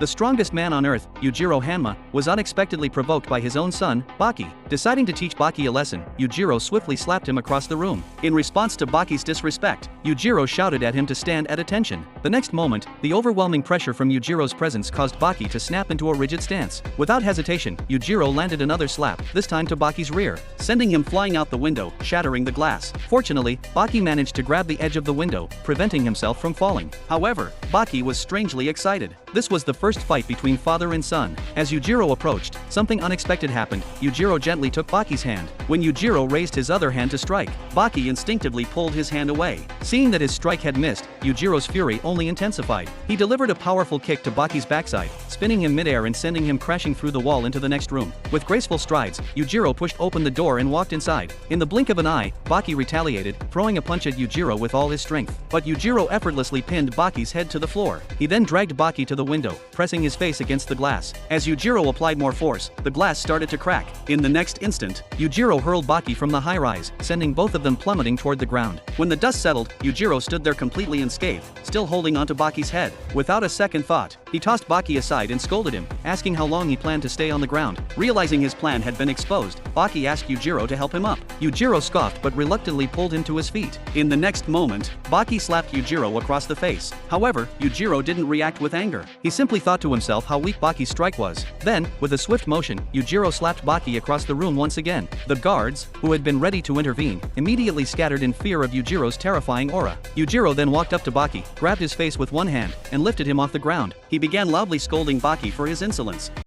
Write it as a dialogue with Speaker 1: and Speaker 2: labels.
Speaker 1: The strongest man on earth, Yujiro Hanma, was unexpectedly provoked by his own son, Baki. Deciding to teach Baki a lesson, Yujiro swiftly slapped him across the room. In response to Baki's disrespect, Yujiro shouted at him to stand at attention. The next moment, the overwhelming pressure from Yujiro's presence caused Baki to snap into a rigid stance. Without hesitation, Yujiro landed another slap, this time to Baki's rear, sending him flying out the window, shattering the glass. Fortunately, Baki managed to grab the edge of the window, preventing himself from falling. However, Baki was strangely excited. This was the first fight between father and son. As Yujiro approached, something unexpected happened. Yujiro gently took Baki's hand. When Yujiro raised his other hand to strike, Baki instinctively pulled his hand away. Seeing that his strike had missed, Yujiro's fury only intensified. He delivered a powerful kick to Baki's backside, spinning him midair and sending him crashing through the wall into the next room. With graceful strides, Yujiro pushed open the door and walked inside. In the blink of an eye, Baki retaliated, throwing a punch at Yujiro with all his strength. But Yujiro effortlessly pinned Baki's head to the floor. He then dragged Baki to the window, pressing his face against the glass. As Yujiro applied more force, the glass started to crack. In the next instant, Yujiro hurled Baki from the high-rise, sending both of them plummeting toward the ground. When the dust settled, Yujiro stood there completely unscathed, still holding onto Baki's head. Without a second thought, he tossed Baki aside and scolded him, asking how long he planned to stay on the ground. Realizing his plan had been exposed, Baki asked Yujiro to help him up. Yujiro scoffed but reluctantly pulled him to his feet. In the next moment, Baki slapped Yujiro across the face. However, Yujiro didn't react with anger. He simply thought to himself how weak Baki's strike was. Then, with a swift motion, Yujiro slapped Baki across the room once again. The guards, who had been ready to intervene, immediately scattered in fear of Yujiro's terrifying aura. Yujiro then walked up to Baki, grabbed his face with one hand, and lifted him off the ground. He began loudly scolding Baki for his insolence.